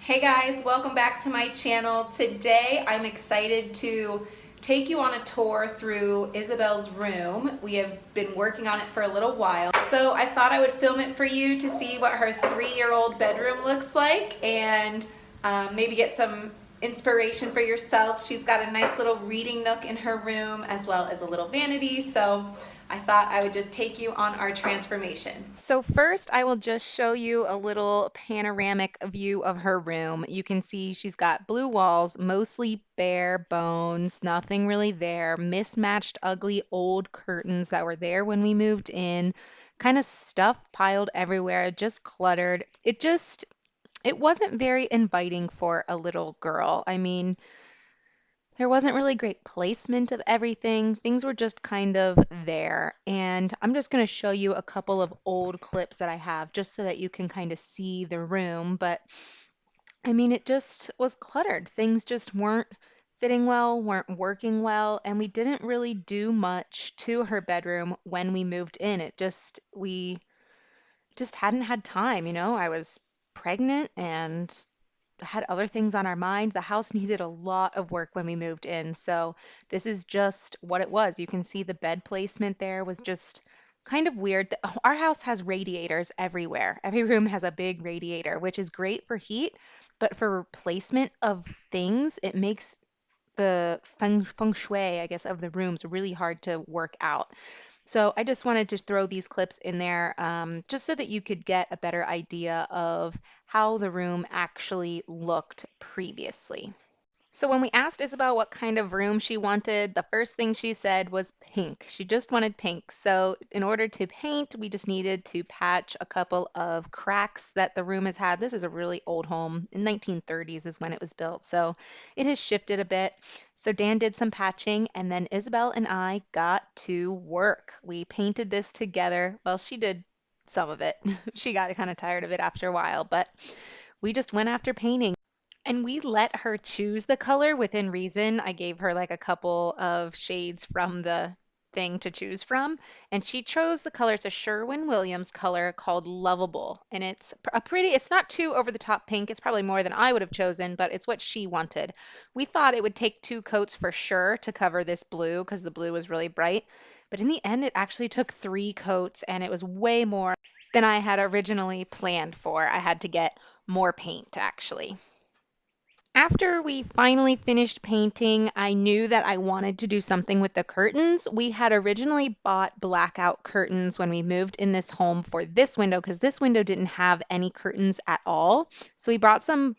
Hey guys, welcome back to my channel. Today I'm excited to take you on a tour through Isabel's room. We have been working on it for a little while. So I thought I would film it for you to see what her 3-year-old bedroom looks like and maybe get some inspiration for yourself. She's got a nice little reading nook in her room as well as a little vanity. So I thought I would just take you on our transformation. So first, I will just show you a little panoramic view of her room. You can see she's got blue walls, mostly bare bones, nothing really there, mismatched, ugly old curtains that were there when we moved in, kind of stuff piled everywhere, just cluttered. It wasn't very inviting for a little girl. I mean, there wasn't really great placement of everything. Things were just kind of there. And I'm just going to show you a couple of old clips that I have just so that you can kind of see the room. But I mean, it just was cluttered. Things just weren't fitting well, weren't working well, and we didn't really do much to her bedroom when we moved in. We just hadn't had time, you know? I was pregnant and had other things on our mind. The house needed a lot of work when we moved in. So this is just what it was. You can see the bed placement there was just kind of weird. Our house has radiators everywhere. Every room has a big radiator, which is great for heat, but for placement of things, it makes the feng shui, I guess, of the rooms really hard to work out. So I just wanted to throw these clips in there just so that you could get a better idea of how the room actually looked previously. So when we asked Isabel what kind of room she wanted, the first thing she said was pink. She just wanted pink. So in order to paint, we just needed to patch a couple of cracks that the room has had. This is a really old home. In 1930s is when it was built. So it has shifted a bit. So Dan did some patching and then Isabel and I got to work. We painted this together. Well, she did some of it. She got kind of tired of it after a while, but we just went after painting. And we let her choose the color within reason. I gave her like a couple of shades from the thing to choose from, and she chose the color. It's a Sherwin Williams color called Loveable, and it's not too over the top pink. It's probably more than I would have chosen, but it's what she wanted. We thought it would take 2 coats for sure to cover this blue because the blue was really bright, but in the end, it actually took 3 coats, and it was way more than I had originally planned for. I had to get more paint actually. After we finally finished painting, I knew that I wanted to do something with the curtains. We had originally bought blackout curtains when we moved in this home for this window because this window didn't have any curtains at all. So we bought some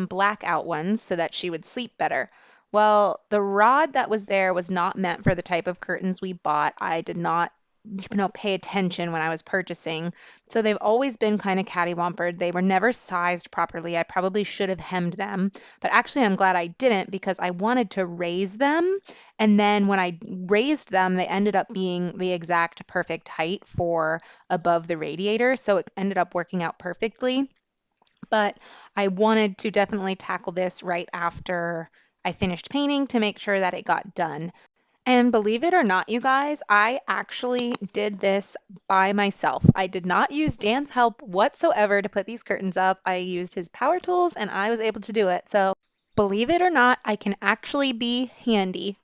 blackout ones so that she would sleep better. Well, the rod that was there was not meant for the type of curtains we bought. I did not pay attention when I was purchasing. So they've always been kind of catty-wampered. They were never sized properly. I probably should have hemmed them, but actually I'm glad I didn't because I wanted to raise them. And then when I raised them, they ended up being the exact perfect height for above the radiator. So it ended up working out perfectly. But I wanted to definitely tackle this right after I finished painting to make sure that it got done. And believe it or not, you guys, I actually did this by myself. I did not use Dan's help whatsoever to put these curtains up. I used his power tools and I was able to do it. So believe it or not, I can actually be handy.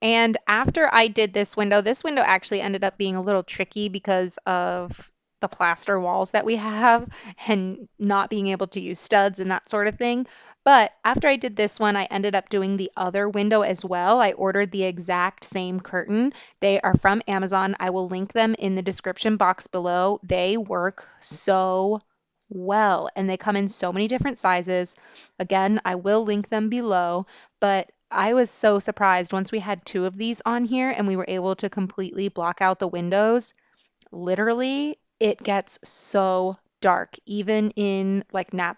And after I did this window actually ended up being a little tricky because of the plaster walls that we have and not being able to use studs and that sort of thing. But after I did this one, I ended up doing the other window as well. I ordered the exact same curtain. They are from Amazon. I will link them in the description box below. They work so well and they come in so many different sizes. Again, I will link them below, but I was so surprised once we had 2 of these on here and we were able to completely block out the windows. Literally, it gets so dark, even in like nap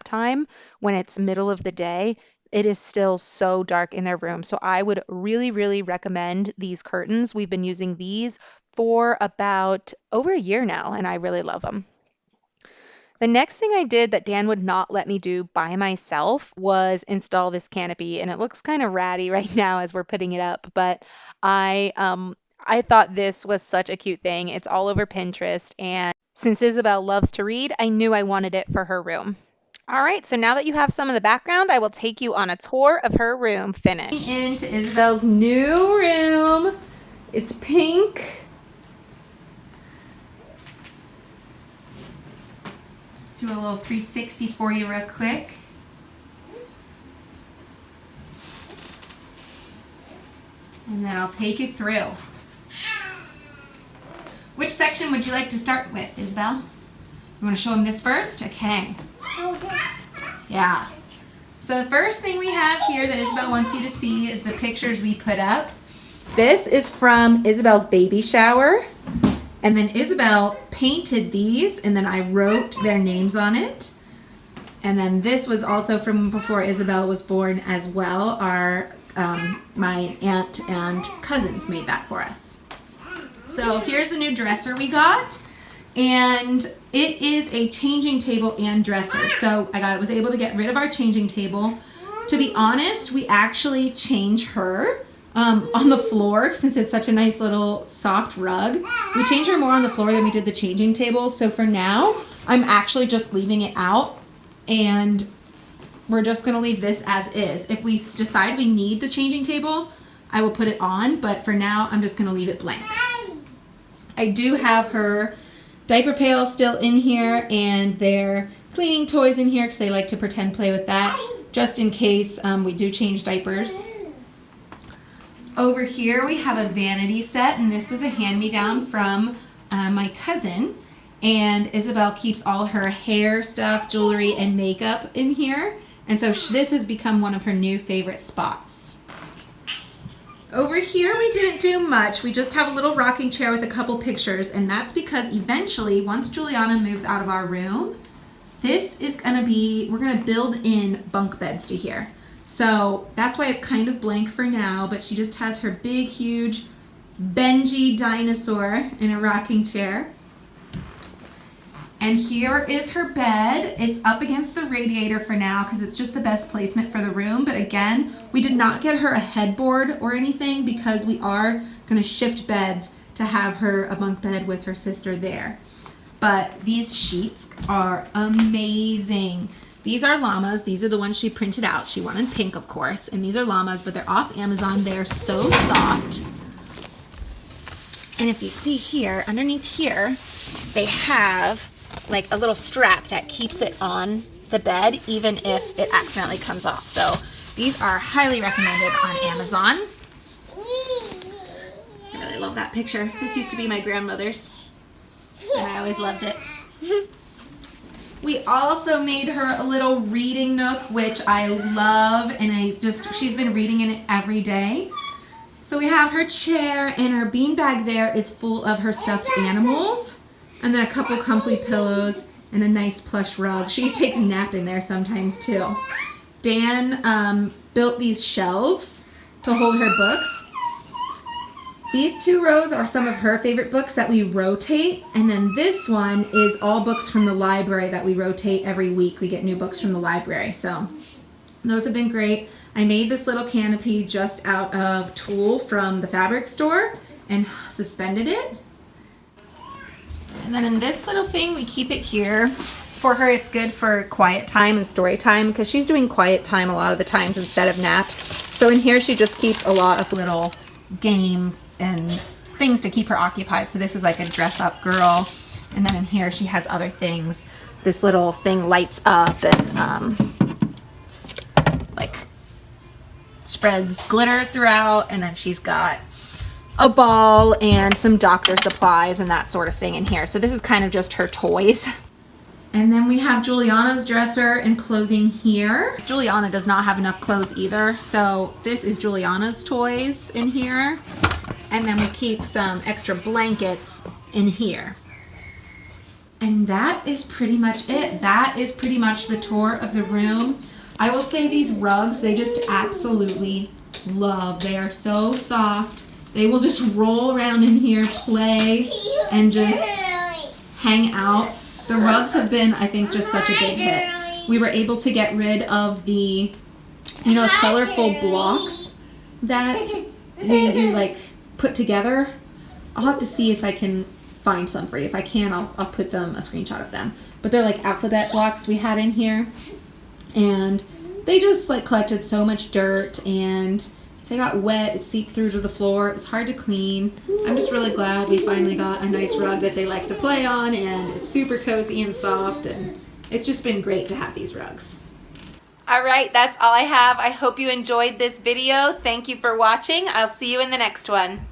time when it's middle of the day. It is still so dark in their room. So I would really, really recommend these curtains. We've been using these for about over a year now, and I really love them. The next thing I did that Dan would not let me do by myself was install this canopy, and it looks kind of ratty right now as we're putting it up, but I thought this was such a cute thing. It's all over Pinterest, and since Isabel loves to read, I knew I wanted it for her room. All right, so now that you have some of the background, I will take you on a tour of her room finished. Into Isabel's new room. It's pink. Just do a little 360 for you real quick. And then I'll take you through. Which section would you like to start with, Isabel? You want to show them this first? Okay. Yeah. So the first thing we have here that Isabel wants you to see is the pictures we put up. This is from Isabel's baby shower. And then Isabel painted these, and then I wrote their names on it. And then this was also from before Isabel was born as well. My aunt and cousins made that for us. So here's the new dresser we got. And it is a changing table and dresser. So I was able to get rid of our changing table. To be honest, we actually change her on the floor since it's such a nice little soft rug. We change her more on the floor than we did the changing table. So for now, I'm actually just leaving it out, and we're just gonna leave this as is. If we decide we need the changing table, I will put it on, but for now, I'm just gonna leave it blank. I do have her diaper pail still in here, and their cleaning toys in here because they like to pretend play with that, just in case we do change diapers. Over here we have a vanity set, and this was a hand-me-down from my cousin, and Isabel keeps all her hair stuff, jewelry, and makeup in here, and so this has become one of her new favorite spots. Over here we didn't do much. We just have a little rocking chair with a couple pictures, and that's because eventually, once Juliana moves out of our room, this is gonna be, we're gonna build in bunk beds to here. So that's why it's kind of blank for now, but she just has her big, huge Benji dinosaur in a rocking chair. And here is her bed. It's up against the radiator for now because it's just the best placement for the room. But again, we did not get her a headboard or anything because we are gonna shift beds to have her a bunk bed with her sister there. But these sheets are amazing. These are llamas. These are the ones she printed out. She wanted pink, of course. And these are llamas, but they're off Amazon. They're so soft. And if you see here, underneath here, they have like a little strap that keeps it on the bed even if it accidentally comes off. So these are highly recommended on Amazon. I really love that picture. This used to be my grandmother's, and I always loved it. We also made her a little reading nook, which I love, and she's been reading in it every day. So we have her chair, and her beanbag there is full of her stuffed animals. And then a couple comfy pillows and a nice plush rug. She takes a nap in there sometimes too. Dan built these shelves to hold her books. These two rows are some of her favorite books that we rotate. And then this one is all books from the library that we rotate every week. We get new books from the library. So those have been great. I made this little canopy just out of tulle from the fabric store and suspended it. And then in this little thing, we keep it here. For her, it's good for quiet time and story time because she's doing quiet time a lot of the times instead of nap. So in here, she just keeps a lot of little game and things to keep her occupied. So this is like a dress up girl. And then in here, she has other things. This little thing lights up and like spreads glitter throughout. And then she's got a ball and some doctor supplies and that sort of thing in here. So this is kind of just her toys. And then we have Juliana's dresser and clothing here. Juliana does not have enough clothes either, so this is Juliana's toys in here. And then we keep some extra blankets in here. And that is pretty much it. That is pretty much the tour of the room. I will say these rugs, they just absolutely love. They are so soft. They will just roll around in here, play, and just hang out. The rugs have been, I think, just such a big hit. We were able to get rid of the, colorful blocks that we like put together. I'll have to see if I can find some for you. If I can, I'll put them a screenshot of them. but they're like alphabet blocks we had in here. And they just like collected so much dirt, and if they got wet, it seeped through to the floor. It was hard to clean. I'm just really glad we finally got a nice rug that they like to play on, and it's super cozy and soft, and it's just been great to have these rugs. All right, that's all I have. I hope you enjoyed this video. Thank you for watching. I'll see you in the next one.